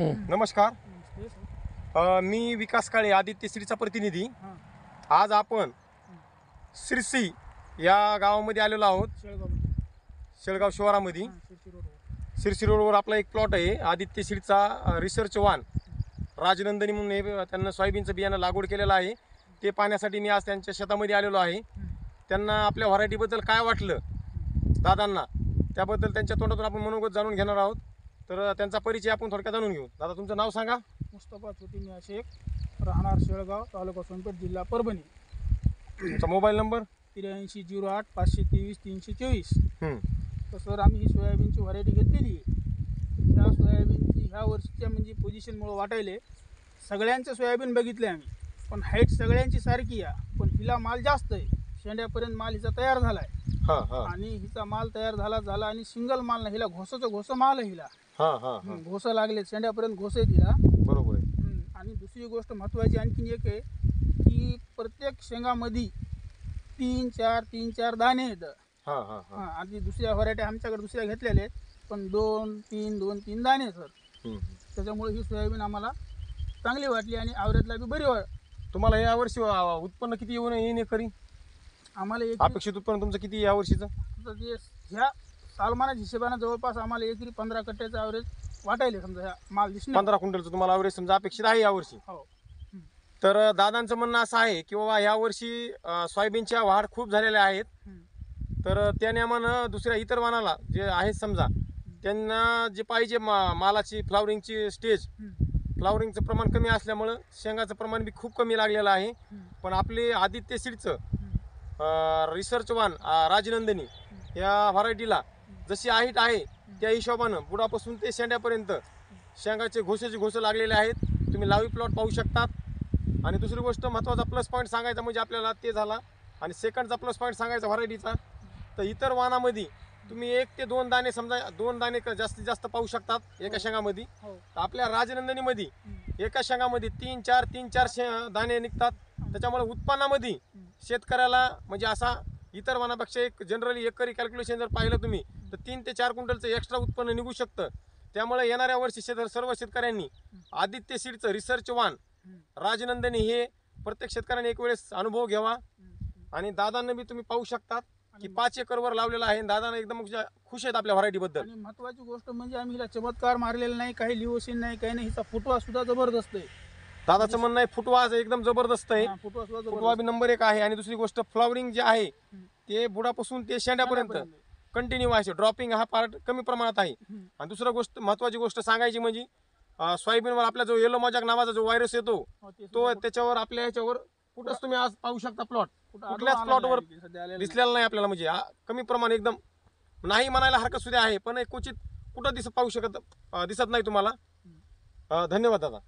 नमस्कार. मी विकास काळे, आदित्य श्रीचा प्रतिनिधी. आज आपण शिरसी या गावामध्ये आलेलो आहोत. शेळगाव शहरामध्ये शिरसी रोडवर आपला एक प्लॉट आहे. आदित्य श्रीचा रिसर्च वान राजनंदनी म्हणून हे त्यांना सोयाबीनचं बियाणं लागवड केलेलं आहे. ते पाहण्यासाठी मी आज त्यांच्या शेतामध्ये आलेलो आहे. त्यांना आपल्या व्हरायटीबद्दल काय वाटलं दादांना, त्याबद्दल त्यांच्या तोंडातून आपण मनोगत जाणून घेणार आहोत. तर त्यांचा परिचय आपण थोडक्यात जाणून घेऊ. दादा, तुमचं नाव सांगा. मुस्तफा छोटी शेख, राहणार शेळगाव, तालुका सोनपेठ, जिल्हा परभणी. तुमचा मोबाईल नंबर 8308 523 324. तर सर, आम्ही ही सोयाबीनची व्हरायटी घेतलेली आहे. ह्या सोयाबीनची ह्या वर्षीच्या म्हणजे पोझिशनमुळं वाटायले, सगळ्यांचं सोयाबीन बघितले आम्ही, पण हाईट सगळ्यांची सारखी आहे, पण हिला माल जास्त आहे. शेंड्यापर्यंत माल हिचा तयार झाला आहे. आणि हिचा माल तयार झाला आणि सिंगल माल नाही, हिला घोसाचं माल आहे. हिला घोसं लागले, शेंड्यापर्यंत घोसे तिला. बरोबर आहे. आणि दुसरी गोष्ट महत्त्वाची आणखीन एक आहे की प्रत्येक शेंगामध्ये 3-4 दाणे आहेत. आणि दुसऱ्या व्हरायटी आमच्याकडे दुसऱ्या घेतलेल्या आहेत, पण 2-3 दाणे सर. त्याच्यामुळे ही सोयाबीन आम्हाला चांगली वाटली आणि ॲव्हरेजला बी बरी तुम्हाला या वर्षी उत्पन्न किती येणे खरी आम्हाला अपेक्षित उत्पन्न तुमचं किती या वर्षीचं? ह्या सालमानाच्या हिशोबाने जवळपास आम्हाला एकरी 15 कट्ट्याचं ॲव्हरेज वाटायला. समजा ह्या माल दिसणार 15 क्विंटलचं तुम्हाला ॲव्हरेज समजा अपेक्षित आहे यावर्षी. हो. तर दादांचं म्हणणं असं आहे की बाबा यावर्षी सोयाबीनच्या वाढ खूप झालेल्या आहेत. तर त्या नियमानं दुसऱ्या इतर वाणाला जे आहेत समजा, त्यांना जे पाहिजे मालाची फ्लावरिंगची स्टेज, फ्लावरिंगचं प्रमाण कमी असल्यामुळं शेंगाचं प्रमाण बी खूप कमी लागलेलं आहे. पण आपले आदित्य सीडचं रिसर्च वान राजनंदिनी या व्हरायटीला जशी हाईट आहे त्या हिशोबानं बुडापासून ते शेंड्यापर्यंत शेंगाचे घोसे लागलेले आहेत. तुम्ही लावी प्लॉट पाहू शकतात. आणि दुसरी गोष्ट महत्त्वाचा प्लस पॉईंट सांगायचा म्हणजे आपल्याला ते झाला. आणि सेकंडचा प्लस पॉईंट सांगायचा व्हरायटीचा, तर इतर वाणामध्ये तुम्ही 1 ते 2 दाणे समजा 2 दाणे जास्तीत जास्त पाहू शकतात एका शेंगामध्ये. तर आपल्या राजनंदिनीमध्ये एका शेंगामध्ये 3-4 दाणे निघतात. त्याच्यामुळे उत्पन्नामध्ये शेतकऱ्याला म्हणजे असा इतर वाणापेक्षा एक जनरली एकरी कॅल्क्युलेशन जर पाहिलं तुम्ही, तर 3 ते 4 क्विंटलचं एक्स्ट्रा उत्पन्न निघू शकतं. त्यामुळे येणाऱ्या वर्षी सर्व शेतकऱ्यांनी आदित्य सीडचं रिसर्च वान राजनंदिनी हे प्रत्येक शेतकऱ्याने एक वेळेस अनुभव घ्यावा. आणि दादांना बी तुम्ही पाहू शकतात की 5 एकरवर लावलेला आहे. दादांना एकदम खुश आहेत आपल्या व्हरायटीबद्दल. आणि महत्त्वाची गोष्ट म्हणजे आम्ही हिला चमत्कार मारलेला नाही, काही लिओसिन नाही, काही नाही. हिचा फुटवा सुद्धा जबरदस्त आहे. दादाचं म्हणणं आहे फुटवा एकदम जबरदस्त आहे. फुटवा बी नंबर 1 आहे. आणि दुसरी गोष्ट फ्लावरिंग जे आहे ते बुडापासून ते शेंड्यापर्यंत कंटिन्यू आहे. ड्रॉपिंग हा पार्ट कमी प्रमाणात आहे. आणि दुसरी गोष्ट महत्त्वाची गोष्ट सांगायची म्हणजे सोयाबीनवर आपला जो येलो मजाक नावाचा जो व्हायरस येतो तो त्याच्यावर आपल्या ह्याच्यावर कुठंच तुम्ही आज पाहू शकता प्लॉट कुठल्याच प्लॉटवर दिसलेला नाही आपल्याला. म्हणजे कमी प्रमाण एकदम नाही म्हणायला हरकत सुद्धा आहे, पण क्वचित कुठं पाहू दिसत नाही तुम्हाला. धन्यवाद दादा.